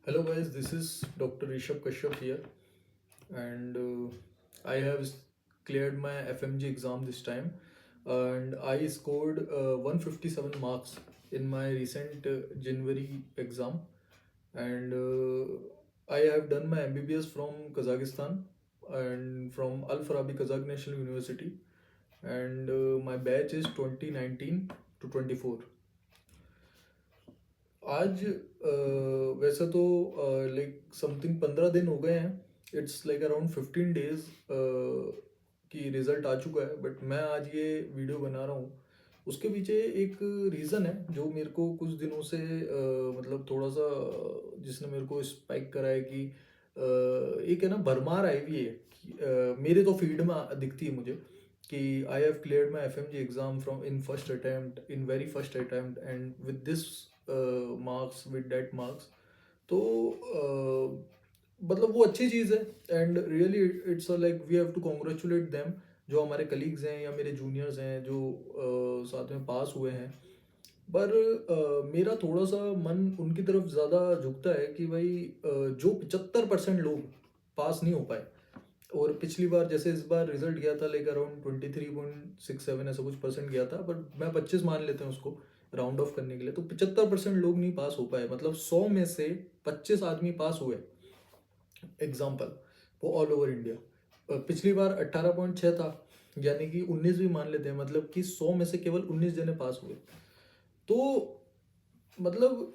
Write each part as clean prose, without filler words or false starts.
Hello guys, this is Dr. Rishabh Kashyap here, and I have cleared my FMG exam this time, and I scored 157 marks in my recent January exam, and I have done my MBBS from Kazakhstan and from Al Farabi Kazakh National University, and my batch is 2019 to 24. आज वैसे तो like something 15 दिन हो गए हैं. It's like around 15 days की result आ चुका है, बट मैं आज ये वीडियो बना रहा हूँ. उसके पीछे एक रीज़न है जो मेरे को कुछ दिनों से मतलब थोड़ा सा जिसने मेरे को स्पाइक करा है कि एक है ना भरमार आई हुई है कि, मेरे तो फील्ड में दिखती है मुझे कि I have cleared my FMG exam from in first attempt in very first attempt and with this marks with that marks. तो मतलब वो अच्छी चीज़ है and really it's like we have to congratulate them, जो हमारे कलीग्स हैं या मेरे जूनियर्स हैं जो साथ में पास हुए हैं. पर मेरा थोड़ा सा मन उनकी तरफ ज़्यादा झुकता है कि भाई जो 75% लोग पास नहीं हो पाए, और पिछली बार जैसे इस बार रिजल्ट गया था लाइक अराउंड 23.67 ऐसा कुछ परसेंट गया था, पर मैं 25 मान लेते हैं उसको राउंड ऑफ करने के लिए. तो 75% लोग नहीं पास हो पाए, मतलब 100 में से 25 आदमी पास हुए. एग्जाम्पल, वो ऑल ओवर इंडिया. पिछली बार 18.6 था, यानी कि 19 भी मान लेते हैं, मतलब कि 100 में से केवल 19 जने पास हुए. तो मतलब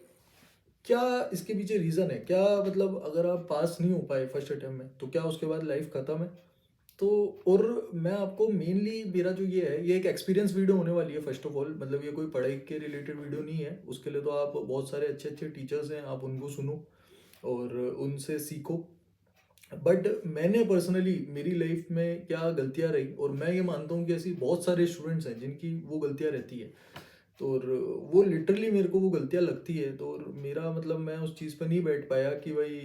क्या इसके पीछे रीज़न है क्या? मतलब अगर आप पास नहीं हो पाए फर्स्ट अटेम्प्ट में तो क्या उसके बाद लाइफ ख़त्म है? तो और मैं आपको मेनली मेरा जो ये है, ये एक एक्सपीरियंस वीडियो होने वाली है. फर्स्ट ऑफ ऑल मतलब ये कोई पढ़ाई के रिलेटेड वीडियो नहीं है. उसके लिए तो आप बहुत सारे अच्छे अच्छे टीचर्स हैं, आप उनको सुनो और उनसे सीखो. बट मैंने पर्सनली मेरी लाइफ में क्या गलतियां रही, और मैं ये मानता हूँ कि ऐसी बहुत सारे स्टूडेंट्स हैं जिनकी वो गलतियां रहती है. तो और वो लिटरली मेरे को वो गलतियां लगती है. तो और मेरा मतलब मैं उस चीज़ पे नहीं बैठ पाया कि भाई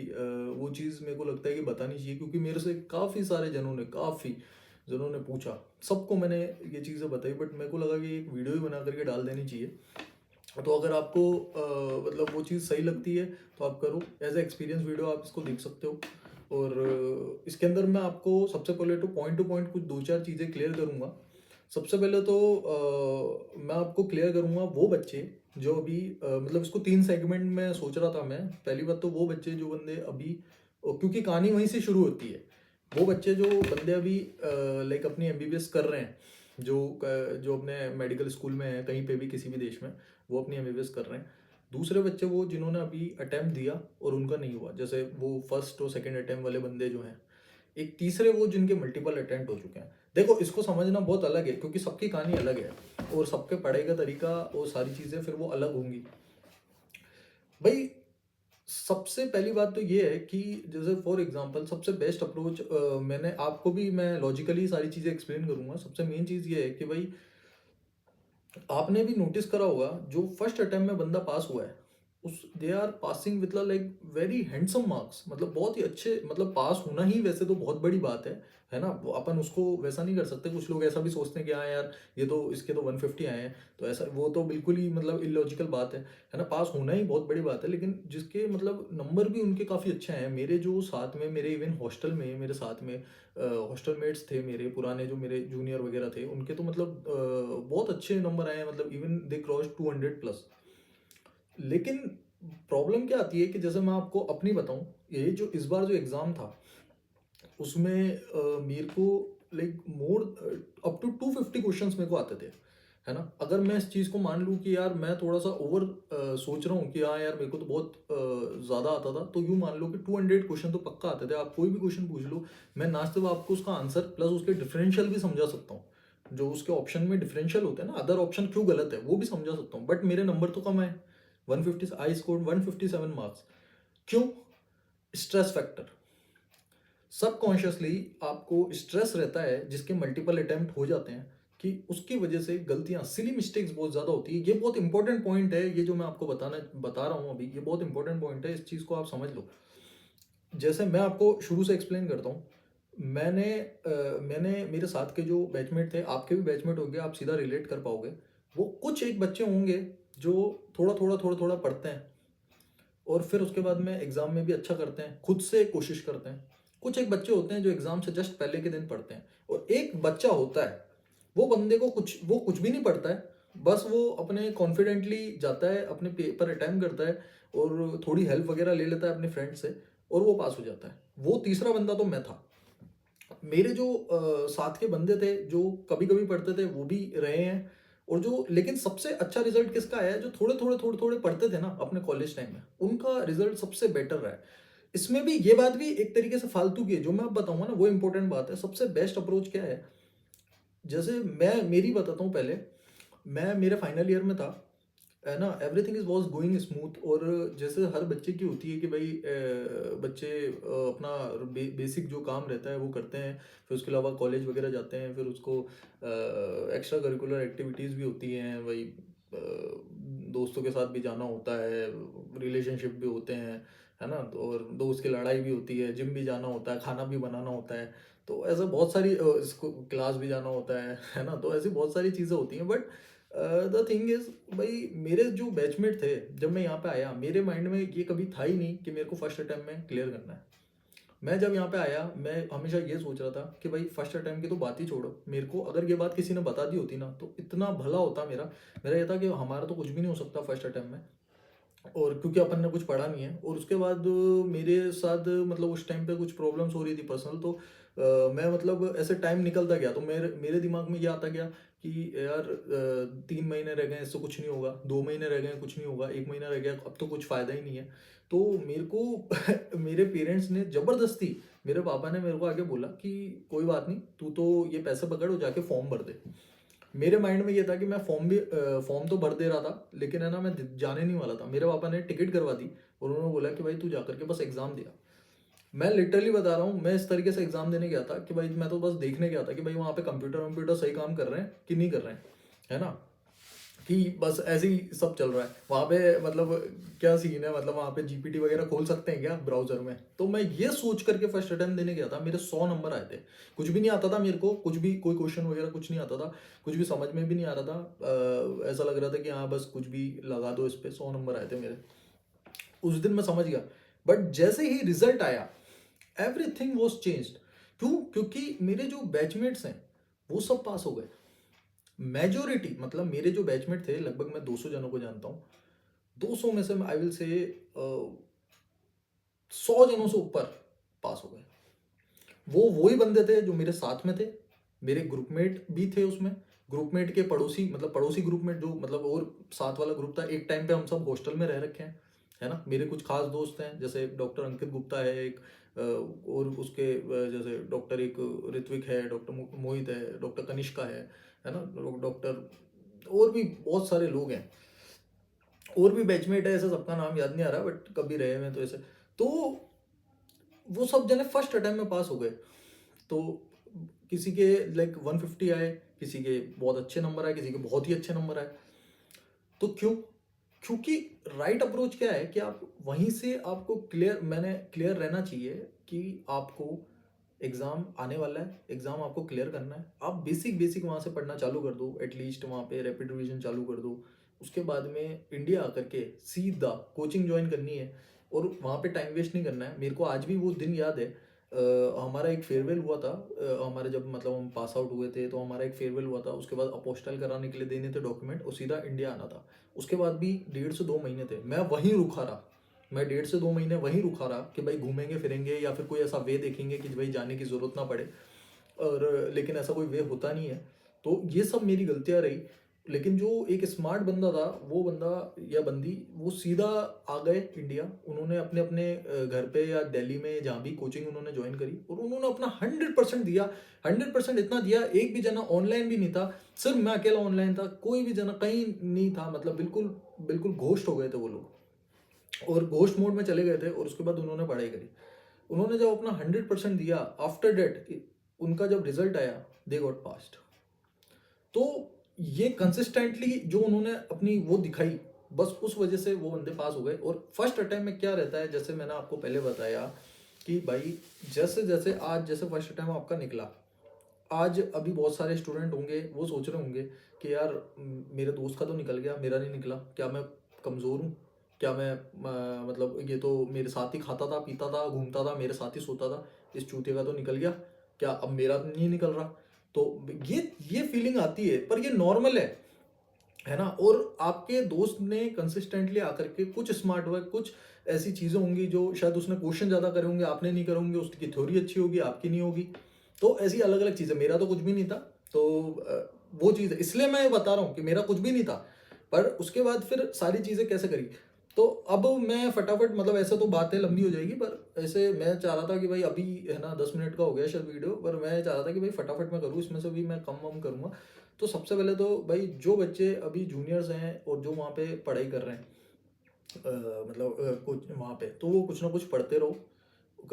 वो चीज़ मेरे को लगता है कि बतानी चाहिए, क्योंकि मेरे से काफ़ी जनों ने पूछा, सबको मैंने ये चीज़ें बताई, बट मेरे को लगा कि एक वीडियो ही बना करके डाल देनी चाहिए. तो अगर आपको मतलब वो चीज़ सही लगती है तो आप करो. एज ए एक्सपीरियंस वीडियो आप इसको देख सकते हो. और इसके अंदर मैं आपको सबसे पहले टू पॉइंट कुछ दो चार चीज़ें क्लियर करूँगा. सबसे पहले तो मैं आपको क्लियर करूँगा वो बच्चे जो अभी मतलब इसको 3 सेगमेंट में सोच रहा था मैं. पहली बात तो वो बच्चे जो बंदे अभी क्योंकि कहानी वहीं से शुरू होती है. वो बच्चे जो बंदे अभी लाइक अपनी MBBS कर रहे हैं, जो अपने मेडिकल स्कूल में है कहीं पे भी किसी भी देश में, वो अपनी MBBS कर रहे हैं. दूसरे बच्चे वो जिन्होंने अभी अटैम्प्ट दिया और उनका नहीं हुआ, जैसे वो फर्स्ट और सेकंड अटैम्प्ट वाले बंदे जो हैं. एक तीसरे वो जिनके मल्टीपल अटेम्प्ट हो चुके हैं. देखो इसको समझना बहुत अलग है क्योंकि सबकी कहानी अलग है और सबके पढ़ाई का तरीका और सारी चीज़ें फिर वो अलग होंगी. भाई सबसे पहली बात तो ये है कि जैसे फॉर एग्जांपल सबसे बेस्ट अप्रोच, मैंने आपको भी मैं लॉजिकली सारी चीज़ें एक्सप्लेन करूंगा. सबसे मेन चीज़ ये है कि भाई आपने भी नोटिस करा होगा जो फर्स्ट अटेम्प्ट में बंदा पास हुआ है, उस they are passing with like very handsome marks. मतलब बहुत ही अच्छे, मतलब पास होना ही वैसे तो बहुत बड़ी बात है ना. वो अपन उसको वैसा नहीं कर सकते. कुछ लोग ऐसा भी सोचते हैं कि हाँ यार ये तो इसके तो 150 आए हैं, तो ऐसा वो तो बिल्कुल ही मतलब इलॉजिकल बात है ना. पास होना ही बहुत बड़ी बात है, लेकिन जिसके मतलब नंबर भी उनके काफ़ी अच्छे हैं. मेरे जो साथ में मेरे इवन हॉस्टल में मेरे साथ में हॉस्टल मेट्स थे मेरे पुराने, जो मेरे जूनियर वगैरह थे, उनके तो मतलब बहुत अच्छे नंबर आए हैं, मतलब इवन दे क्रॉस 200+. लेकिन प्रॉब्लम क्या आती है कि जैसे मैं आपको अपनी बताऊं, ये जो इस बार जो एग्ज़ाम था उसमें मेरे को like more up to 250 questions मेरे को आते थे, है ना. अगर मैं इस चीज़ को मान लूँ कि यार मैं थोड़ा सा ओवर सोच रहा हूँ कि हाँ यार मेरे को तो बहुत ज़्यादा आता था, तो यूँ मान लो कि 200 क्वेश्चन तो पक्का आते थे. आप कोई भी क्वेश्चन पूछ लो, मैं ना सिर्फ आपको उसका आंसर प्लस उसके डिफरेंशियल भी समझा सकता हूँ. जो उसके ऑप्शन में डिफरेंशियल होते हैं ना, अदर ऑप्शन क्यों गलत है वो भी समझा सकता हूँ. बट मेरे नंबर तो कम है. 150, आई स्कोर 157 मार्क्स. क्यों? Stress factor. सबकॉन्शियसली आपको स्ट्रेस रहता है जिसके मल्टीपल अटेम्प्ट हो जाते हैं, कि उसकी वजह से गलतियां, सिली मिस्टेक्स बहुत ज़्यादा होती है. ये बहुत इंपॉर्टेंट पॉइंट है, ये जो मैं आपको बता रहा हूँ अभी, ये बहुत इंपॉर्टेंट पॉइंट है. इस चीज़ को आप समझ लो. जैसे मैं आपको शुरू से एक्सप्लेन करता हूँ. मैंने मेरे साथ के जो बैचमेट थे, आपके भी बैचमेट होंगे, आप सीधा रिलेट कर पाओगे. वो कुछ एक बच्चे होंगे जो थोड़ा थोड़ा पढ़ते हैं, और फिर उसके बाद में एग्ज़ाम में भी अच्छा करते हैं, खुद से कोशिश करते हैं। कुछ एक बच्चे होते हैं जो एग्ज़ाम से जस्ट पहले के दिन पढ़ते हैं, और एक बच्चा होता है, वो बंदे को वो कुछ भी नहीं पढ़ता है, बस वो अपने कॉन्फिडेंटली जाता है, अपने पेपर अटेम्प्ट करता है और थोड़ी हेल्प वगैरह ले लेता है अपने फ्रेंड से, और वो पास हो जाता है। वो तीसरा बंदा तो मैं था। मेरे जो साथ के बंदे थे जो कभी-कभी पढ़ते थे वो भी रहे हैं, और जो लेकिन सबसे अच्छा रिज़ल्ट किसका आया है, जो थोड़े-थोड़े, थोड़े-थोड़े पढ़ते थे ना अपने कॉलेज टाइम में, उनका रिज़ल्ट सबसे बेटर रहा है। इसमें भी ये बात भी एक तरीके से फालतू की है, जो मैं अब बताऊँगा ना वो इम्पोर्टेंट बात है। सबसे बेस्ट अप्रोच क्या है, जैसे मैं मेरी बताता हूँ पहले, मैं मेरे फाइनल ईयर में था, है ना, everything is was going smooth, और जैसे हर बच्चे की होती है कि भाई बच्चे अपना बेसिक जो काम रहता है वो करते हैं, फिर उसके अलावा कॉलेज वगैरह जाते हैं, फिर उसको एक्स्ट्रा करिकुलर एक्टिविटीज़ भी होती हैं, वही दोस्तों के साथ भी जाना होता है, रिलेशनशिप भी होते हैं, है ना, तो और दोस्त की लड़ाई भी होती है, जिम भी जाना होता है, खाना भी बनाना होता है, तो ऐसा बहुत सारी इसको क्लास भी जाना होता है ना, तो ऐसी बहुत सारी चीज़ें होती हैं, बट द थिंग इज भाई, मेरे जो बैचमेट थे, जब मैं यहाँ पे आया मेरे माइंड में ये कभी था ही नहीं कि मेरे को फर्स्ट अटेम्प्ट में क्लियर करना है। मैं जब यहाँ पे आया, मैं हमेशा ये सोच रहा था कि भाई फर्स्ट अटेम्प्ट की तो बात ही छोड़ो, मेरे को अगर ये बात किसी ने बता दी होती ना तो इतना भला होता मेरा। मेरा ये था कि हमारा तो कुछ भी नहीं हो सकता फर्स्ट अटेम्प्ट में, और क्योंकि अपन ने कुछ पढ़ा नहीं है, और उसके बाद मेरे साथ मतलब उस टाइम पे कुछ प्रॉब्लम्स हो रही थी पर्सनल, तो मैं मतलब ऐसे टाइम निकलता गया, तो मेरे मेरे दिमाग में ये आता गया कि यार 3 महीने रह गए, इससे कुछ नहीं होगा, 2 महीने रह गए कुछ नहीं होगा, 1 महीना रह गया अब तो कुछ फ़ायदा ही नहीं है। तो मेरे को मेरे पेरेंट्स ने ज़बरदस्ती, मेरे पापा ने मेरे को आके बोला कि कोई बात नहीं, तू तो ये पैसे पकड़ और जाके फॉर्म भर दे। मेरे माइंड में ये था कि मैं फॉर्म तो भर दे रहा था, लेकिन है ना, मैं जाने नहीं वाला था। मेरे पापा ने टिकट करवा दी और उन्होंने बोला कि भाई तू जा करके बस एग्जाम दिया। मैं लिटरली बता रहा हूँ, मैं इस तरीके से एग्जाम देने गया था कि भाई मैं तो बस देखने गया था कि भाई वहाँ पे कंप्यूटर वम्प्यूटर सही काम कर रहे हैं कि नहीं कर रहे हैं, है ना, कि बस ऐसे ही सब चल रहा है वहाँ पे, मतलब क्या सीन है, मतलब वहाँ पे जीपीटी वगैरह खोल सकते हैं क्या ब्राउजर में। तो मैं ये सोच करके फर्स्ट अटेम्प्ट देने गया था, मेरे 100 नंबर आए थे। कुछ भी नहीं आता था मेरे को, कुछ भी कोई क्वेश्चन वगैरह कुछ नहीं आता था, कुछ भी समझ में भी नहीं आ रहा था। ऐसा लग रहा था कि हाँ बस कुछ भी लगा दो इस पे, 100 नंबर आए थे मेरे। उस दिन मैं समझ गया, बट जैसे ही रिजल्ट आया एवरीथिंग वॉज चेंज्ड। क्यों? क्योंकि मेरे जो बैचमेट्स हैं वो सब पास हो गए। मेजोरिटी, मतलब मेरे जो बैचमेट थे, लगभग मैं 200 जनों को जानता हूँ, 200 में से आई विल से 100 जनों से ऊपर पास हो गए। वो वही बंदे थे जो मेरे साथ में थे, मेरे ग्रुपमेट भी थे उसमें, ग्रुपमेट के पड़ोसी, मतलब पड़ोसी ग्रुपमेट जो मतलब और साथ वाला ग्रुप था। एक टाइम पे हम सब हॉस्टल में रह रखे हैं, है ना। मेरे कुछ खास दोस्त हैं, जैसे डॉक्टर अंकित गुप्ता है एक, और उसके जैसे डॉक्टर एक ऋत्विक है, डॉक्टर मोहित है, डॉक्टर कनिष्का है ना, डॉक्टर, और भी बहुत सारे लोग हैं, और भी बैचमेट है, ऐसे सबका नाम याद नहीं आ रहा, बट कभी रहे हैं तो ऐसे। तो वो सब जने फर्स्ट अटेम्प्ट में पास हो गए। तो किसी के लाइक 150 आए, किसी के बहुत अच्छे नंबर आए, किसी के बहुत ही अच्छे नंबर आए। तो क्यों? क्योंकि राइट अप्रोच क्या है कि आप वहीं से आपको क्लियर रहना चाहिए कि आपको एग्ज़ाम आने वाला है, एग्ज़ाम आपको क्लियर करना है। आप बेसिक बेसिक वहाँ से पढ़ना चालू कर दो, एटलीस्ट वहाँ पे रैपिड रिवीजन चालू कर दो। उसके बाद में इंडिया आकर के सीधा कोचिंग ज्वाइन करनी है, और वहाँ पे टाइम वेस्ट नहीं करना है। मेरे को आज भी वो दिन याद है, हमारा एक फेयरवेल हुआ था, हमारे जब मतलब हम पास आउट हुए थे तो हमारा एक फेयरवेल हुआ था। उसके बाद अपोस्टाइल कराने के लिए देने थे डॉक्यूमेंट, और सीधा इंडिया आना था। उसके बाद भी 1.5 से 2 महीने थे, मैं वहीं रुका रहा। मैं 1.5 से 2 महीने वहीं रुका रहा कि भाई घूमेंगे फिरेंगे या फिर कोई ऐसा वे देखेंगे कि भाई जाने की ज़रूरत ना पड़े, और लेकिन ऐसा कोई वे होता नहीं है। तो ये सब मेरी गलतियाँ रही। लेकिन जो एक स्मार्ट बंदा था, वो बंदा या बंदी, वो सीधा आ गए इंडिया। उन्होंने अपने अपने घर पे या दिल्ली में जहाँ भी कोचिंग उन्होंने ज्वाइन करी, और उन्होंने अपना 100% दिया। 100% इतना दिया, एक भी जना ऑनलाइन भी नहीं था, सिर्फ मैं अकेला ऑनलाइन था, कोई भी जना कहीं नहीं था, मतलब बिल्कुल बिल्कुल घोस्ट हो गए थे वो लोग, और घोस्ट मोड में चले गए थे। और उसके बाद उन्होंने पढ़ाई करी। उन्होंने जब अपना 100% दिया, आफ्टर डेट उनका जब रिजल्ट आया, दे गॉट पास्ड। तो ये कंसिस्टेंटली जो उन्होंने अपनी वो दिखाई, बस उस वजह से वो बंदे पास हो गए। और फर्स्ट अटेम्प्ट में क्या रहता है, जैसे मैंने आपको पहले बताया कि भाई जैसे जैसे आज जैसे फर्स्ट अटेम्प्ट आपका निकला, आज अभी बहुत सारे स्टूडेंट होंगे वो सोच रहे होंगे कि यार मेरे दोस्त का तो निकल गया, मेरा नहीं निकला, क्या मैं कमज़ोर हूँ? क्या मैं मतलब ये तो मेरे साथ ही खाता था, पीता था, घूमता था, मेरे साथ ही सोता था, इस चूतिया का तो निकल गया, क्या अब मेरा नहीं निकल रहा? तो ये फीलिंग आती है, पर ये नॉर्मल है ना? और आपके दोस्त ने कंसिस्टेंटली आकर के कुछ स्मार्ट वर्क, कुछ ऐसी चीज़ें होंगी जो शायद उसने क्वेश्चन ज़्यादा करे होंगे, आपने नहीं करे होंगे, उसकी थ्योरी अच्छी होगी, आपकी नहीं होगी। तो ऐसी अलग-अलग चीज़ें, मेरा तो कुछ भी नहीं था। तो वो चीज़ है, इसलिए मैं बता रहा हूँ कि मेरा कुछ भी नहीं था। पर उसके बाद फिर सारी चीज़ें कैसे करी? तो अब मैं फटाफट, मतलब ऐसे तो बातें लंबी हो जाएगी, पर ऐसे मैं चाह रहा था कि भाई अभी है ना 10 मिनट का हो गया शायद वीडियो, पर मैं चाह रहा था कि भाई फटाफट मैं करूँ, इसमें से भी मैं कम-वम करूँगा। तो सबसे पहले तो भाई जो बच्चे अभी जूनियर्स हैं और जो वहाँ पे पढ़ाई कर रहे हैं, मतलब कुछ वहाँ पे, तो वो कुछ ना कुछ पढ़ते रहो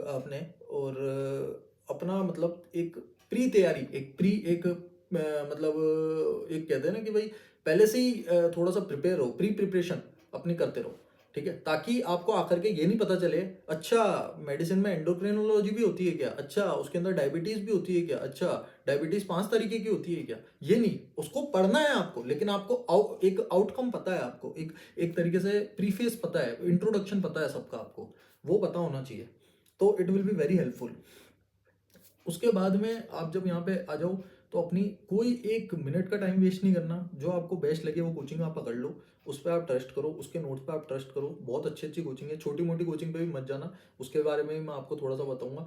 अपने, और अपना मतलब एक प्री तैयारी, एक प्री एक मतलब एक कहते हैं ना कि भाई पहले से ही थोड़ा सा प्रिपेयर हो, प्री प्रिपरेशन अपनी करते रहो, ठीक है? ताकि आपको आकर के ये नहीं पता चले, अच्छा मेडिसिन में एंडोक्रिनोलॉजी भी होती है क्या, अच्छा उसके अंदर डायबिटीज भी होती है क्या, अच्छा डायबिटीज 5 तरीके की होती है क्या? ये नहीं, उसको पढ़ना है आपको, लेकिन आपको एक आउटकम पता है, आपको एक एक तरीके से प्रीफेस पता है, इंट्रोडक्शन पता है सबका, आपको वो पता होना चाहिए। तो it will be very helpful. उसके बाद में आप जब यहाँ पे आ जाओ, तो अपनी कोई 1 मिनट का टाइम वेस्ट नहीं करना, जो आपको बेस्ट लगे वो कोचिंग आप पकड़ लो, उस पर आप ट्रस्ट करो, उसके नोट्स पे आप ट्रस्ट करो, बहुत अच्छी अच्छी कोचिंग है। छोटी मोटी कोचिंग पे भी मत जाना, उसके बारे में मैं आपको थोड़ा सा बताऊंगा।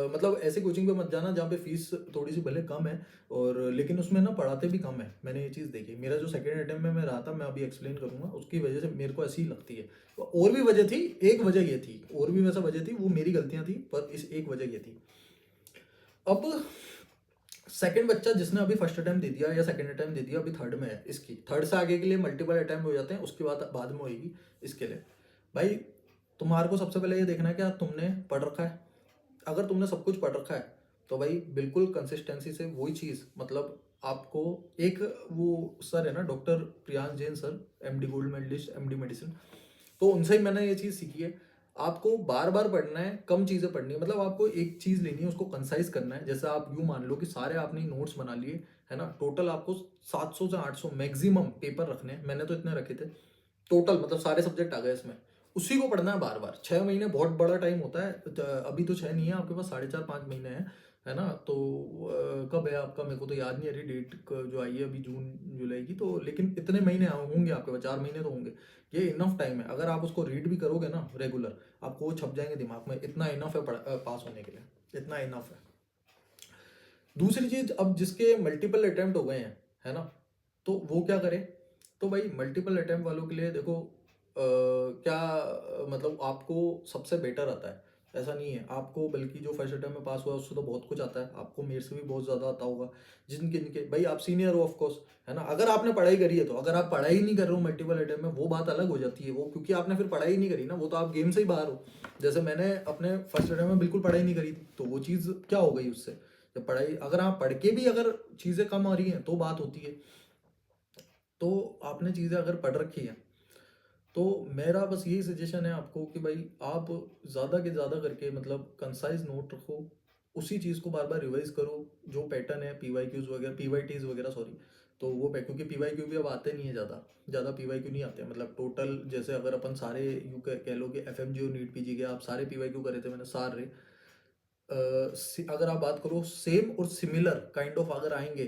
मतलब ऐसे कोचिंग पे मत जाना जहाँ पे फीस थोड़ी सी भले कम है, और लेकिन उसमें ना पढ़ाते भी कम है। मैंने ये चीज़ देखी, मेरा जो सेकेंड अटेम्प्ट में मैं रहा था, मैं अभी एक्सप्लेन करूंगा, उसकी वजह से मेरे को ऐसी ही लगती है। और भी वजह थी, एक वजह ये थी, और भी वैसा वजह थी, वो मेरी गलतियां थी, पर इस एक वजह ये थी। अब सेकंड बच्चा जिसने अभी फर्स्ट अटेम्प्ट दे दिया या सेकंड अटेम्प्ट दे दिया, अभी थर्ड में है, इसकी थर्ड से आगे के लिए मल्टीपल अटेम्प्ट हो जाते हैं, उसके बाद बाद में होगी इसके लिए। भाई तुम्हारे को सबसे पहले ये देखना है क्या तुमने पढ़ रखा है। अगर तुमने सब कुछ पढ़ रखा है, तो भाई बिल्कुल कंसिस्टेंसी से वही चीज़, मतलब आपको एक, वो सर है ना doctor Priyansh Jain sir, MD gold medalist, MD medicine, तो उनसे ही मैंने ये चीज़ सीखी है। आपको बार बार पढ़ना है, कम चीज़ें पढ़नी है, मतलब आपको एक चीज़ लेनी है, उसको कंसाइज करना है। जैसे आप यूँ मान लो कि सारे आपने नोट्स बना लिए, है ना, टोटल आपको 700 से 800 मैक्सिमम पेपर रखने हैं, मैंने तो इतने रखे थे टोटल, मतलब सारे सब्जेक्ट आ गए इसमें। उसी को पढ़ना है बार बार। 6 महीने बहुत बड़ा टाइम होता है, अभी तो 6 नहीं है आपके पास, 4.5 5 महीने हैं, है ना? तो कब है आपका, मेरे को तो याद नहीं आ रही डेट जो आई है अभी, जून जुलाई की, तो लेकिन इतने महीने होंगे आपके पास, 4 महीने तो होंगे। ये इनफ टाइम है, अगर आप उसको रीड भी करोगे ना रेगुलर, आपको वो छप जाएंगे दिमाग में, इतना इनफ है पास होने के लिए, इतना इनफ है। दूसरी चीज, अब जिसके मल्टीपल अटेम्प्ट हो गए हैं, है ना, तो वो क्या करे? तो भाई मल्टीपल अटेम्प्ट वालों के लिए देखो, क्या मतलब आपको सबसे बेटर आता है, ऐसा नहीं है आपको, बल्कि जो फर्स्ट अटेम्प्ट में पास हुआ है उससे तो बहुत कुछ आता है आपको, मेरे से भी बहुत ज़्यादा आता होगा। जिनके जिनके भाई आप सीनियर हो ऑफ कोर्स, है ना, अगर आपने पढ़ाई करी है तो। अगर आप पढ़ाई नहीं कर रहे हो मल्टीपल अटेम्प्ट में, वो बात अलग हो जाती है, वो क्योंकि आपने फिर पढ़ाई नहीं करी ना, वो तो आप गेम से ही बाहर हो। जैसे मैंने अपने फर्स्ट अटेम्प्ट में बिल्कुल पढ़ाई नहीं करी थी, तो वो चीज़ क्या हो गई उससे? जब पढ़ाई, अगर आप पढ़ के भी अगर चीज़ें कम आ रही हैं तो बात होती है। तो आपने चीज़ें अगर पढ़ रखी है, तो मेरा बस यही सजेशन है आपको कि भाई आप ज़्यादा के ज़्यादा करके, मतलब कंसाइज नोट रखो, उसी चीज़ को बार बार रिवाइज करो। जो पैटर्न है पी वाई क्यूज़ वगैरह, पी वाई टीज़ वगैरह, सॉरी, तो वो क्योंकि पी वाई क्यू भी अब आते नहीं है ज़्यादा, ज़्यादा पी वाई क्यू नहीं आते हैं, मतलब टोटल जैसे अगर अपन सारे यू कह लो कि एफ एम जी और नीट पी जी के आप सारे पी वाई क्यू करे थे मैंने सारे, अगर आप बात करो सेम और सिमिलर काइंड ऑफ अगर आएंगे,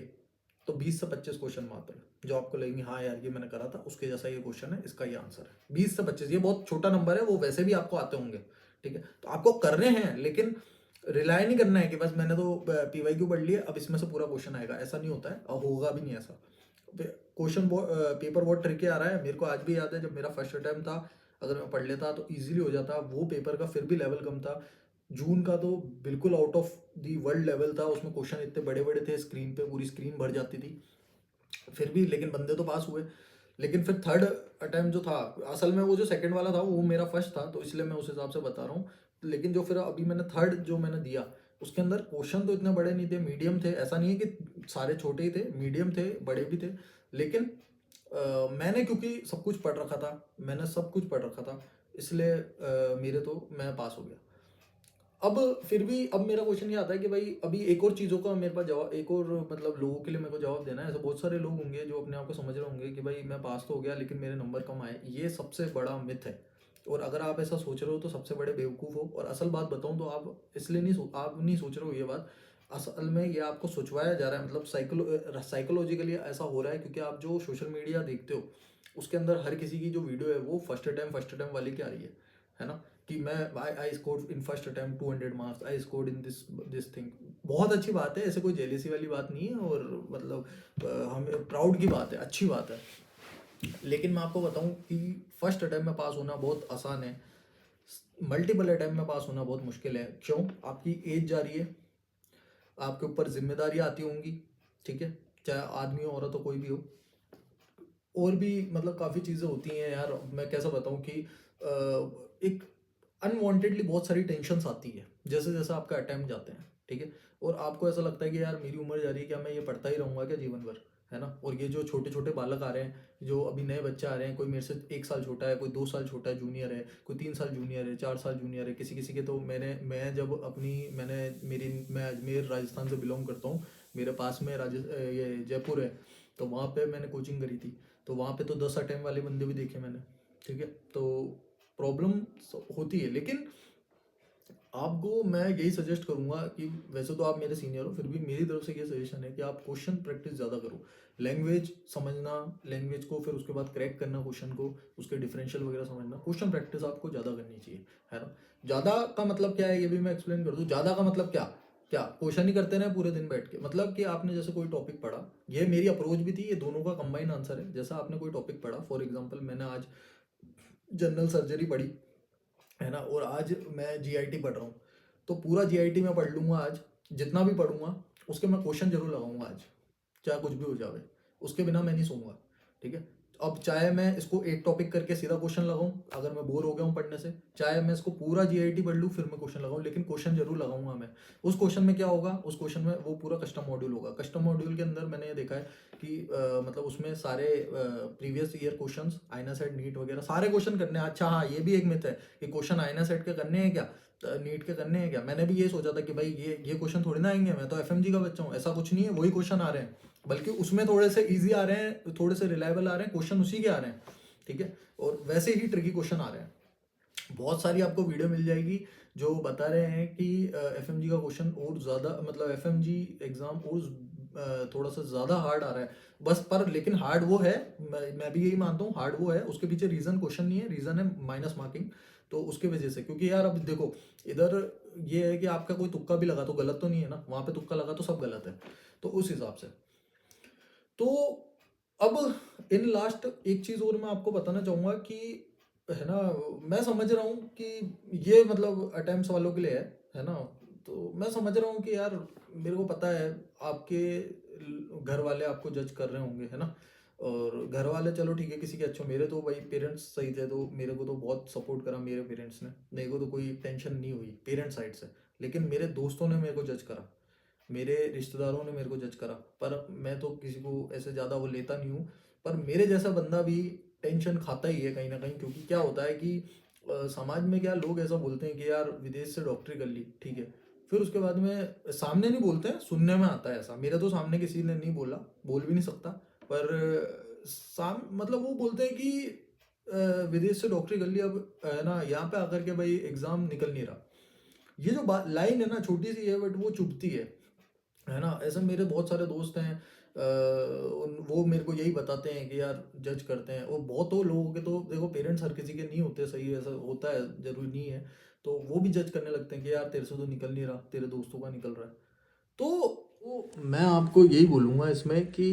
तो 20 से 25 क्वेश्चन मात्र, जो आपको लगेंगे हाँ यार ये मैंने करा था, उसके जैसा ये क्वेश्चन है, इसका ये आंसर है। 20 से 25, ये बहुत छोटा नंबर है, वो वैसे भी आपको आते होंगे, ठीक है? तो आपको करने हैं, लेकिन रिलाय नहीं करना है कि बस मैंने तो पी वाई क्यू पढ़ लिया, अब इसमें से पूरा क्वेश्चन आएगा, ऐसा नहीं होता है और होगा भी नहीं ऐसा। क्वेश्चन पेपर बहुत ट्रिकी आ रहा है, मेरे को आज भी याद है, जब मेरा फर्स्ट अटैम्प्ट था, अगर मैं पढ़ लेता तो इजीली हो जाता। वो पेपर का फिर भी लेवल कम था, जून का तो बिल्कुल out of the world level था, उसमें क्वेश्चन इतने बड़े बड़े थे, स्क्रीन पे पूरी स्क्रीन भर जाती थी, फिर भी लेकिन बंदे तो पास हुए। लेकिन फिर थर्ड अटेम्प्ट जो था, असल में वो जो सेकंड वाला था वो मेरा फर्स्ट था, तो इसलिए मैं उस हिसाब से बता रहा हूँ। लेकिन जो फिर अभी मैंने थर्ड जो मैंने दिया, उसके अंदर क्वेश्चन तो इतने बड़े नहीं थे, मीडियम थे, ऐसा नहीं है कि सारे छोटे ही थे, मीडियम थे, बड़े भी थे। लेकिन मैंने क्योंकि सब कुछ पढ़ रखा था, मैंने सब कुछ पढ़ रखा था, इसलिए मेरे तो मैं पास हो गया। अब फिर भी अब मेरा क्वेश्चन ये आता है कि भाई अभी एक और चीज़ों का मेरे पास जवाब, एक और मतलब लोगों के लिए मेरे को जवाब देना है। ऐसे बहुत सारे लोग होंगे जो अपने आप को समझ रहे होंगे कि भाई मैं पास तो हो गया लेकिन मेरे नंबर कम आए, ये सबसे बड़ा मिथ है। और अगर आप ऐसा सोच रहे हो तो सबसे बड़े बेवकूफ़ हो। और असल बात बताऊँ तो आप इसलिए नहीं आप नहीं सोच रहे हो ये बात, असल में ये आपको सोचवाया जा रहा है, मतलब साइकोलॉजिकली ऐसा हो रहा है, क्योंकि आप जो सोशल मीडिया देखते हो उसके अंदर हर किसी की जो वीडियो है वो फर्स्ट अटेम्प्ट वाली क्या रही है ना, कि मैं I scored in first attempt 200 marks, I scored in this this thing. बहुत अच्छी बात है, ऐसे कोई जेलेसी वाली बात नहीं है, और मतलब हमें प्राउड की बात है, अच्छी बात है। लेकिन मैं आपको बताऊं कि फर्स्ट अटेम्प्ट में पास होना बहुत आसान है, मल्टीपल अटेम्प्ट में पास होना बहुत मुश्किल है। क्यों? आपकी एज जा रही है, आपके ऊपर जिम्मेदारियां आती होंगी, ठीक है, चाहे आदमी हो औरत हो कोई भी हो, और भी मतलब काफ़ी चीज़ें होती हैं यार। मैं कैसा बताऊं कि एक अनवांटेडली बहुत सारी टेंशन्स आती है जैसे जैसे आपका अटेम्प्ट जाते हैं, ठीक है, और आपको ऐसा लगता है कि यार मेरी उम्र जा रही है, क्या मैं ये पढ़ता ही रहूँगा क्या जीवन भर, है ना। और ये जो छोटे छोटे बालक आ रहे हैं, जो अभी नए बच्चे आ रहे हैं, कोई मेरे से 1 साल छोटा है, कोई 2 साल छोटा है जूनियर है, कोई 3 साल जूनियर है, 4 साल जूनियर है, किसी किसी के तो मैं जब अपनी मैंने मेरी मैं अजमेर राजस्थान से बिलोंग करता हूँ, मेरे पास में ये जयपुर है, तो वहाँ पे मैंने कोचिंग करी थी, तो वहाँ पे तो 10 अटेम्प्ट वाले बंदे भी देखे मैंने, ठीक है। तो प्रॉब्लम होती है, लेकिन आपको मैं यही सजेस्ट करूंगा कि वैसे तो आप मेरे सीनियर हो, फिर भी मेरी तरफ से ये सजेशन है कि आप क्वेश्चन प्रैक्टिस ज़्यादा करो, लैंग्वेज समझना, लैंग्वेज को फिर उसके बाद क्रैक करना, क्वेश्चन को उसके डिफरेंशियल वगैरह समझना, क्वेश्चन प्रैक्टिस आपको ज़्यादा करनी चाहिए, है ना। ज़्यादा का मतलब क्या है ये भी मैं एक्सप्लेन कर दूँ। ज़्यादा का मतलब क्या, क्या क्वेश्चन ही करते रहे पूरे दिन बैठ के, मतलब कि आपने जैसे कोई टॉपिक पढ़ा, ये मेरी अप्रोच भी थी, ये दोनों का कंबाइन आंसर है। जैसा आपने कोई टॉपिक पढ़ा, फॉर एग्जांपल मैंने आज जनरल सर्जरी पढ़ी, है ना, और आज मैं जीआईटी पढ़ रहा हूँ, तो पूरा जीआईटी मैं पढ़ लूँगा आज, जितना भी पढ़ूंगा उसके मैं क्वेश्चन जरूर लगाऊंगा आज, चाहे कुछ भी हो जावे, उसके बिना मैं नहीं सोऊंगा, ठीक है। अब चाहे मैं इसको एक टॉपिक करके सीधा क्वेश्चन लगाऊं, अगर मैं बोर हो गया हूं पढ़ने से, चाहे मैं इसको पूरा जीआईटी पढ़ लूं फिर मैं क्वेश्चन लगाऊं, लेकिन क्वेश्चन जरूर लगाऊंगा मैं। उस क्वेश्चन में क्या होगा, उस क्वेश्चन में वो पूरा कस्टम मॉड्यूल होगा। कस्टम मॉड्यूल के अंदर मैंने ये देखा है कि मतलब उसमें सारे प्रीवियस ईयर क्वेश्चंस, आईना सेट, नीट वगैरह सारे क्वेश्चन करने हैं। अच्छा हाँ, ये भी एक मिथ है कि क्वेश्चन आईना सेट के करने हैं क्या, नीट के करने हैं क्या। मैंने भी ये सोचा था कि भाई ये क्वेश्चन थोड़ी ना आएंगे, मैं तो एफएमजी का बच्चा हूँ, ऐसा कुछ नहीं है, वही क्वेश्चन आ रहे हैं, बल्कि उसमें थोड़े से इजी आ रहे हैं, थोड़े से रिलायबल आ रहे हैं, क्वेश्चन उसी के आ रहे हैं, ठीक है, और वैसे ही ट्रिकी क्वेश्चन आ रहे हैं। बहुत सारी आपको वीडियो मिल जाएगी जो बता रहे हैं कि एफएमजी का क्वेश्चन और ज़्यादा, मतलब एफएमजी एग्ज़ाम और थोड़ा सा ज़्यादा हार्ड आ रहा है बस। पर लेकिन हार्ड वो है, मैं भी यही मानता हूँ, हार्ड वो है, उसके पीछे रीज़न क्वेश्चन नहीं है, रीज़न है माइनस मार्किंग। तो उसकी वजह से, क्योंकि यार अब देखो इधर ये है कि आपका कोई तुक्का भी लगा तो गलत तो नहीं है ना, वहाँ पे तुक्का लगा तो सब गलत है, तो उस हिसाब से। तो अब इन लास्ट एक चीज़ और मैं आपको बताना चाहूँगा कि, है ना, मैं समझ रहा हूँ कि ये मतलब अटेम्प्ट्स वालों के लिए है ना, तो मैं समझ रहा हूँ कि यार मेरे को पता है आपके घर वाले आपको जज कर रहे होंगे, है ना, और घर वाले चलो ठीक है किसी के अच्छे, मेरे तो भाई पेरेंट्स सही थे, तो मेरे को तो बहुत सपोर्ट करा मेरे पेरेंट्स ने, मेरे को तो कोई टेंशन नहीं हुई पेरेंट्स साइड से। लेकिन मेरे दोस्तों ने मेरे को जज करा, मेरे रिश्तेदारों ने मेरे को जज करा, पर मैं तो किसी को ऐसे ज़्यादा वो लेता नहीं हूँ। पर मेरे जैसा बंदा भी टेंशन खाता ही है कहीं ना कहीं, क्योंकि क्या होता है कि समाज में क्या लोग ऐसा बोलते हैं कि यार विदेश से डॉक्टरी कर ली, ठीक है, फिर उसके बाद में सामने नहीं बोलते हैं, सुनने में आता है ऐसा। मेरे तो सामने किसी ने नहीं बोला, बोल भी नहीं सकता, पर मतलब वो बोलते हैं कि विदेश से डॉक्टरी कर ली, अब है ना यहाँ पे आकर के भाई एग्जाम निकल नहीं रहा। ये जो बात लाइन है ना, छोटी सी है बट वो चुभती है ना। ऐसे मेरे बहुत सारे दोस्त हैं, वो मेरे को यही बताते हैं कि यार जज करते हैं, और बहुतों लोगों के तो देखो पेरेंट्स हर किसी के नहीं होते सही, ऐसा होता है, जरूरी नहीं है, तो वो भी जज करने लगते हैं कि यार तेरे से तो निकल नहीं रहा, तेरे दोस्तों का निकल रहा है। तो मैं आपको यही बोलूँगा इसमें कि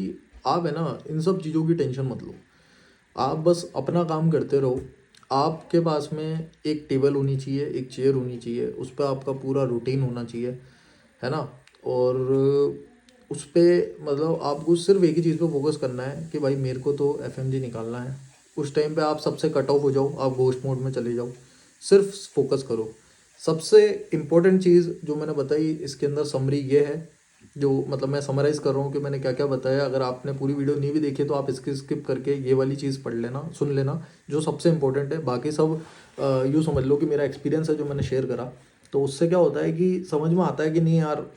आप, है ना, इन सब चीज़ों की टेंशन मत लो, आप बस अपना काम करते रहो। आपके पास में एक टेबल होनी चाहिए, एक चेयर होनी चाहिए, उस पर आपका पूरा रूटीन होना चाहिए, है ना। और उस पर मतलब आपको सिर्फ एक ही चीज़ पे फोकस करना है कि भाई मेरे को तो एफएमजी निकालना है। उस टाइम पे आप सबसे कट ऑफ हो जाओ, आप घोस्ट मोड में चले जाओ, सिर्फ फोकस करो। सबसे इम्पोर्टेंट चीज़ जो मैंने बताई इसके अंदर समरी ये है, जो मतलब मैं समराइज़ कर रहा हूँ कि मैंने क्या क्या बताया। अगर आपने पूरी वीडियो नहीं भी देखी तो आप इसकी स्किप करके ये वाली चीज़ पढ़ लेना, सुन लेना, जो सबसे इम्पोर्टेंट है। बाकी सब यूँ समझ लो कि मेरा एक्सपीरियंस है जो मैंने शेयर करा, तो उससे क्या होता है कि समझ में आता है कि नहीं यार,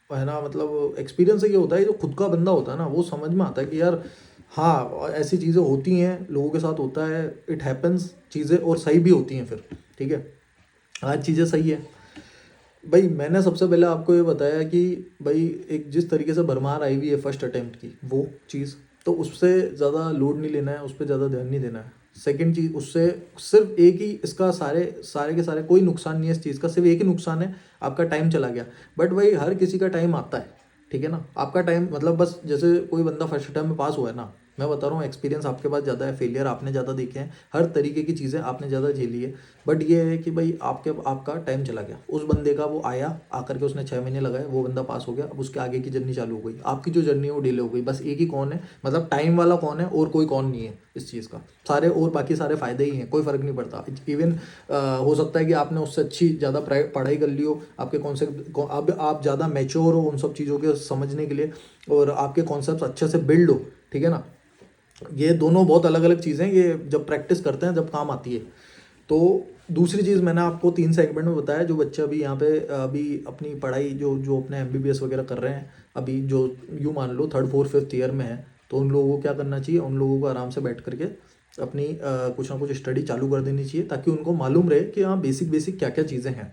है ना, मतलब एक्सपीरियंस से ये होता है, जो खुद का बंदा होता है ना वो समझ में आता है कि यार हाँ, और ऐसी चीज़ें होती हैं, लोगों के साथ होता है, इट हैपेंस, चीज़ें और सही भी होती हैं फिर, ठीक है? आज चीज़ें सही है। भाई मैंने सबसे पहले आपको ये बताया कि भाई एक जिस तरीके से भरमार आई हुई है फर्स्ट अटेम्प्ट की वो चीज़, तो उससे ज़्यादा लोड नहीं लेना है, उस पर ज़्यादा ध्यान नहीं देना है। सेकंड चीज़, उससे सिर्फ एक ही इसका सारे सारे के सारे कोई नुकसान नहीं है इस चीज़ का, सिर्फ एक ही नुकसान है, आपका टाइम चला गया। बट भाई हर किसी का टाइम आता है, ठीक है ना? आपका टाइम मतलब बस जैसे कोई बंदा फर्स्ट अटेम्प्ट में पास हुआ है ना, मैं बता रहा हूँ एक्सपीरियंस आपके पास ज़्यादा है, फेलियर आपने ज़्यादा देखे हैं, हर तरीके की चीज़ें आपने ज़्यादा झेली है। बट ये है कि भाई आपका टाइम चला गया, उस बंदे का वो आया, आकर के उसने 6 महीने लगाए, वो बंदा पास हो गया, अब उसके आगे की जर्नी चालू हो गई, आपकी जो जर्नी है वो डिले हो गई। बस एक ही कौन है, मतलब टाइम वाला कौन है, और कोई कौन नहीं है इस चीज़ का, सारे और बाकी सारे फ़ायदे ही हैं, कोई फ़र्क नहीं पड़ता। इवन हो सकता है कि आपने उससे अच्छी ज़्यादा पढ़ाई कर ली हो, आपके कॉन्सेप्ट अब आप ज़्यादा मैच्योर हो उन सब चीज़ों के समझने के लिए, और आपके कॉन्सेप्ट अच्छे से बिल्ड हो, ठीक है ना? ये दोनों बहुत अलग अलग चीज़ें हैं, ये जब प्रैक्टिस करते हैं जब काम आती है। तो दूसरी चीज़ मैंने आपको 3 सेगमेंट में बताया, जो बच्चे अभी यहाँ पे अभी अपनी पढ़ाई जो जो अपने एमबीबीएस वगैरह कर रहे हैं, अभी जो यूँ मान लो थर्ड फोर्थ फिफ्थ ईयर में है, तो उन लोगों को क्या करना चाहिए, उन लोगों को आराम से बैठ करके अपनी कुछ ना कुछ स्टडी चालू कर देनी चाहिए, ताकि उनको मालूम रहे कि हाँ बेसिक बेसिक क्या क्या चीज़ें हैं।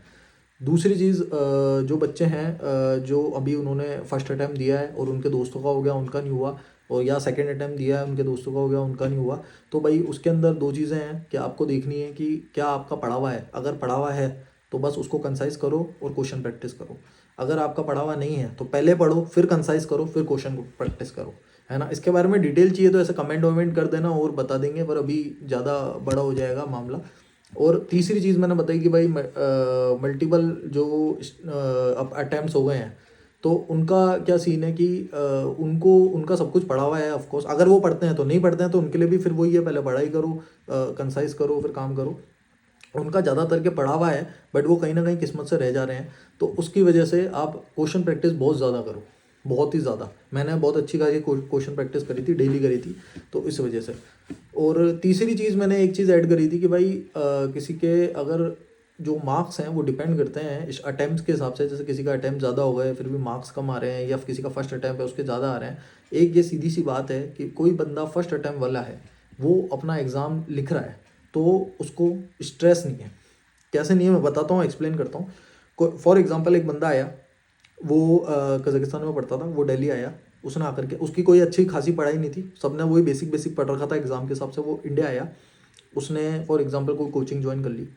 दूसरी चीज़, जो बच्चे हैं जो अभी उन्होंने फर्स्ट अटैम्प्ट दिया है और उनके दोस्तों का हो गया उनका नहीं हुआ, और या सेकंड अटैम्प्ट दिया है उनके दोस्तों का हो गया उनका नहीं हुआ, तो भाई उसके अंदर दो चीज़ें हैं कि आपको देखनी है कि क्या आपका पढ़ा हुआ है। अगर पढ़ा हुआ है तो बस उसको कंसाइज करो और क्वेश्चन प्रैक्टिस करो। अगर आपका पढ़ा हुआ नहीं है तो पहले पढ़ो, फिर कंसाइज करो, फिर क्वेश्चन प्रैक्टिस करो, है ना? इसके बारे में डिटेल चाहिए तो ऐसे कमेंट वमेंट कर देना और बता देंगे, पर अभी ज़्यादा बड़ा हो जाएगा मामला। और तीसरी चीज़ मैंने बताई कि भाई मल्टीपल जो अब अटैम्प्ट्स हो गए हैं, तो उनका क्या सीन है कि उनको उनका सब कुछ पढ़ा हुआ है ऑफ कोर्स, अगर वो पढ़ते हैं तो नहीं पढ़ते हैं तो उनके लिए भी फिर वही है, पहले पढ़ाई करो, कंसाइज करो, फिर काम करो। उनका ज़्यादातर के पढ़ा हुआ है, बट वो कहीं ना कहीं किस्मत से रह जा रहे हैं, तो उसकी वजह से आप क्वेश्चन प्रैक्टिस बहुत ज़्यादा करो, बहुत ही ज़्यादा। मैंने बहुत अच्छी खासी क्वेश्चन प्रैक्टिस करी थी, डेली करी थी, तो इस वजह से। और तीसरी चीज़ मैंने एक चीज़ ऐड करी थी कि भाई किसी के अगर जो मार्क्स हैं वो डिपेंड करते हैं इस अटैम्प्ट के हिसाब से, जैसे किसी का अटैम्प्ट ज़्यादा हो गए फिर भी मार्क्स कम आ रहे हैं, या किसी का फर्स्ट अटैम्प्ट है उसके ज़्यादा आ रहे हैं। एक ये सीधी सी बात है कि कोई बंदा फर्स्ट अटैम्प्ट वाला है, वो अपना एग्ज़ाम लिख रहा है, तो उसको स्ट्रेस नहीं है। कैसे नहीं है मैं बताता हूँ, एक्सप्लेन करता हूँ। फॉर एग्जांपल एक बंदा आया, वो कजाकिस्तान में पढ़ता था, वो दिल्ली आया, उसने आकर के, उसकी कोई अच्छी खासी पढ़ाई नहीं थी, सबने वही बेसिक बेसिक पढ़ रखा था एग्ज़ाम के हिसाब से, वो इंडिया आया, उसने फॉर एग्जांपल कोई कोचिंग ज्वाइन कर ली।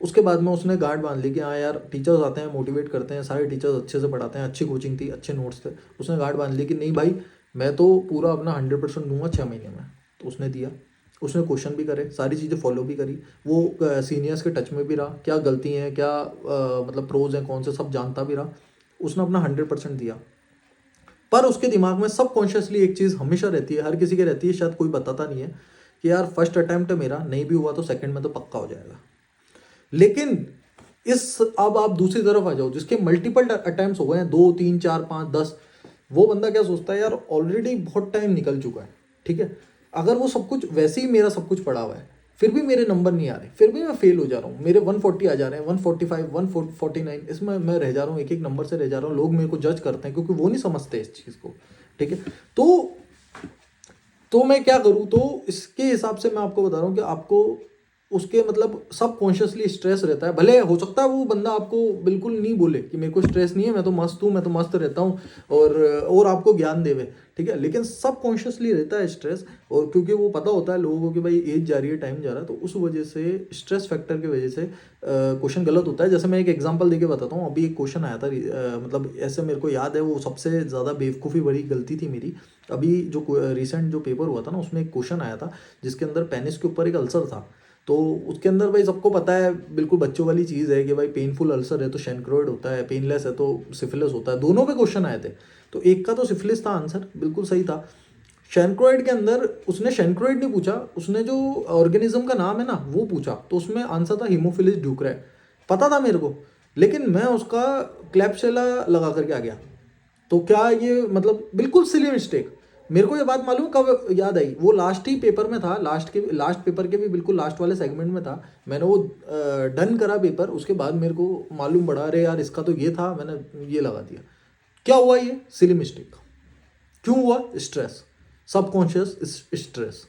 उसके बाद में उसने गार्ड बांध ली कि हाँ यार टीचर्स आते हैं, मोटिवेट करते हैं, सारे टीचर्स अच्छे से पढ़ाते हैं, अच्छी कोचिंग थी, अच्छे नोट्स थे। उसने गार्ड बांध ली कि नहीं भाई, मैं तो पूरा अपना 100% दूंगा 6 महीने में। तो उसने दिया, उसने क्वेश्चन भी करे, सारी चीज़ें फॉलो भी करी, वो सीनियर्स के टच में भी रहा, क्या गलती हैं क्या मतलब प्रोज हैं कौन से, सब जानता भी रहा, उसने अपना 100% दिया। पर उसके दिमाग में सबकॉन्शियसली एक चीज़ हमेशा रहती है, हर किसी के रहती है, शायद कोई बताता नहीं है, कि यार फर्स्ट अटैम्प्ट है मेरा, नहीं भी हुआ तो सेकंड में तो पक्का हो जाएगा। लेकिन इस अब आप दूसरी तरफ आ जाओ, जिसके मल्टीपल अटैम्प्ट्स हो गए हैं, 2 3 4 5 10, वो बंदा क्या सोचता है, यार ऑलरेडी बहुत टाइम निकल चुका है, ठीक है, अगर वो सब कुछ वैसे ही मेरा सब कुछ पड़ा हुआ है, फिर भी मेरे नंबर नहीं आ रहे, फिर भी मैं फेल हो जा रहा हूँ, मेरे 140 आ जा रहे हैं, 145 149, इसमें मैं रह जा रहा हूँ, एक एक नंबर से रह जा रहा हूँ, लोग मेरे को जज करते हैं क्योंकि वो नहीं समझते इस चीज़ को, ठीक है। तो मैं क्या करूँ, तो इसके हिसाब से मैं आपको बता रहा हूँ कि आपको उसके मतलब सब कॉन्शियसली स्ट्रेस रहता है। भले हो सकता है वो बंदा आपको बिल्कुल नहीं बोले कि मेरे को स्ट्रेस नहीं है, मैं तो मस्त हूँ, मैं तो मस्त रहता हूँ, और आपको ज्ञान देवे, ठीक है, लेकिन सब कॉन्शियसली रहता है स्ट्रेस। और क्योंकि वो पता होता है लोगों को कि भाई एज जा रही है, टाइम जा रहा है, तो उस वजह से स्ट्रेस फैक्टर की वजह से क्वेश्चन गलत होता है। जैसे मैं एक एग्जांपल देके बताता हूँ, अभी एक क्वेश्चन आया था, मतलब ऐसे मेरे को याद है, वो सबसे ज़्यादा बेवकूफ़ी बड़ी गलती थी मेरी। अभी जो रिसेंट जो पेपर हुआ था ना, उसमें एक क्वेश्चन आया था जिसके अंदर पेनिस के ऊपर एक अल्सर था। तो उसके अंदर भाई सबको पता है, बिल्कुल बच्चों वाली चीज़ है कि भाई पेनफुल अल्सर है तो शेनक्रोइड होता है, पेनलेस है तो सिफिलिस होता है, दोनों पे क्वेश्चन आए थे। तो एक का तो सिफिलिस था आंसर, बिल्कुल सही था। शेनक्रोइड के अंदर उसने शेनक्रोइड नहीं पूछा, उसने जो ऑर्गेनिज्म का नाम है ना वो पूछा, तो उसमें आंसर था हीमोफिलिस ड्यूक्राई। पता था मेरे को, लेकिन मैं उसका क्लैप्सेला लगा करके आ गया। तो क्या ये मतलब बिल्कुल सिली मिस्टेक। मेरे को ये बात मालूम कब याद आई, वो लास्ट ही पेपर में था, लास्ट पेपर के भी बिल्कुल लास्ट वाले सेगमेंट में था। मैंने वो डन करा पेपर, उसके बाद मेरे को मालूम पड़ा, अरे यार इसका तो ये था, मैंने ये लगा दिया। क्या हुआ, ये सिली मिस्टेक क्यों हुआ, स्ट्रेस। सबकॉन्शियस स्ट्रेस,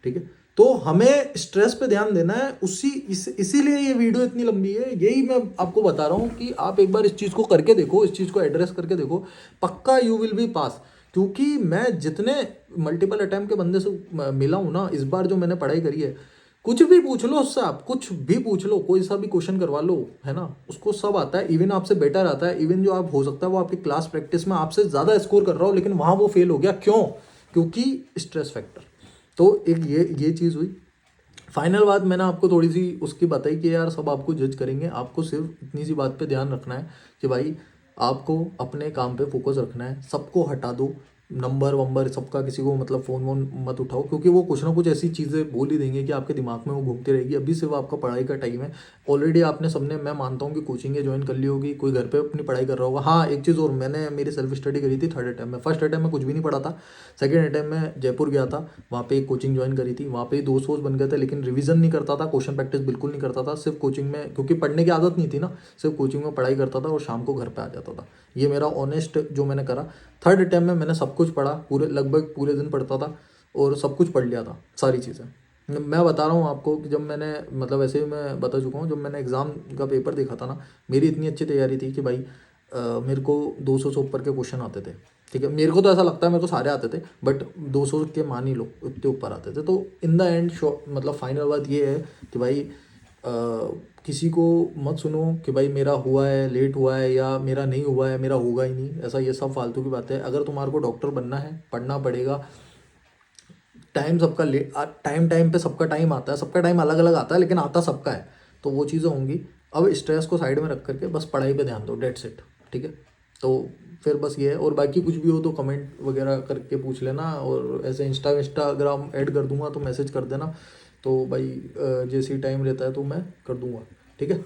ठीक है। तो हमें स्ट्रेस पे ध्यान देना है, इसीलिए ये वीडियो इतनी लंबी है, यही मैं आपको बता रहा हूँ कि आप एक बार इस चीज़ को करके देखो, इस चीज़ को एड्रेस करके देखो, पक्का यू विल बी पास। क्योंकि मैं जितने मल्टीपल अटैम्प्ट के बंदे से मिला हूँ ना, इस बार जो मैंने पढ़ाई करी है, कुछ भी पूछ लो उससे, आप कुछ भी पूछ लो, कोई सा भी क्वेश्चन करवा लो, है ना, उसको सब आता है, इवन आपसे बेटर आता है, इवन जो आप हो सकता है वो आपकी क्लास प्रैक्टिस में आपसे ज़्यादा स्कोर कर रहा हो, लेकिन वहाँ वो फेल हो गया, क्यों? क्योंकि स्ट्रेस फैक्टर। तो एक ये चीज़ हुई। फाइनल बात मैंने आपको थोड़ी सी उसकी बताई कि यार सब आपको जज करेंगे, आपको सिर्फ इतनी सी बात पे ध्यान रखना है कि भाई आपको अपने काम पे फोकस रखना है, सबको हटा दो, नंबर वंबर सबका, किसी को मतलब फ़ोन वोन मत उठाओ, क्योंकि वो कुछ ना कुछ ऐसी चीज़ें बोल ही देंगे कि आपके दिमाग में वो घूमती रहेगी। अभी सिर्फ आपका पढ़ाई का टाइम है। ऑलरेडी आपने सबने, मैं मानता हूँ कि कोचिंगें ज्वाइन कर ली होगी, कोई घर पे अपनी पढ़ाई कर रहा होगा। हाँ, एक चीज़ और, मैंने मेरी सेल्फ स्टडी करी थी थर्ड अटैम्प में। फर्स्ट अटैम्प में कुछ भी नहीं पढ़ा था, सेकेंड अटैम्प में जयपुर गया था, वहाँ पे एक कोचिंग ज्वाइन करी थी, वहाँ पे दोस्त वोस्त बन गए थे, लेकिन रिवीजन नहीं करता था, क्वेश्चन प्रैक्टिस बिल्कुल नहीं करता था, सिर्फ कोचिंग में, क्योंकि पढ़ने की आदत नहीं थी ना, सिर्फ कोचिंग में पढ़ाई करता था और शाम को घर पे आ जाता था। ये मेरा ऑनेस्ट जो मैंने करा। थर्ड अटैम्प में मैंने सब कुछ पढ़ा, पूरे लगभग पूरे दिन पढ़ता था और सब कुछ पढ़ लिया था, सारी चीज़ें। मैं बता रहा हूँ आपको कि जब मैंने, मतलब ऐसे ही मैं बता चुका हूँ, जब मैंने एग्ज़ाम का पेपर देखा था ना, मेरी इतनी अच्छी तैयारी थी कि भाई मेरे को 200 से ऊपर के क्वेश्चन आते थे, ठीक है। मेरे को तो ऐसा लगता है मेरे को सारे आते थे, बट 200 के मान ही लो, उतने ऊपर आते थे। तो इन द एंड मतलब फाइनल बात ये है कि भाई किसी को मत सुनो कि भाई मेरा हुआ है, लेट हुआ है, या मेरा नहीं हुआ है, मेरा होगा ही नहीं, ऐसा ये सब फालतू की बात है। अगर तुम्हारे को डॉक्टर बनना है, पढ़ना पड़ेगा। टाइम सबका ले, टाइम टाइम पे सबका टाइम आता है, सबका टाइम अलग अलग आता है, लेकिन आता सबका है। तो वो चीज़ें होंगी। अब स्ट्रेस को साइड में रख करके बस पढ़ाई पे ध्यान दो, डेट्स इट, ठीक है। तो फिर बस ये है, और बाकी कुछ भी हो तो कमेंट वगैरह करके पूछ लेना, और ऐसे इंस्टाग्राम ऐड कर दूंगा तो मैसेज कर देना। तो भाई जैसे ही टाइम रहता है तो मैं कर दूंगा, ठीक है।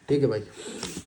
ठीक है भाई।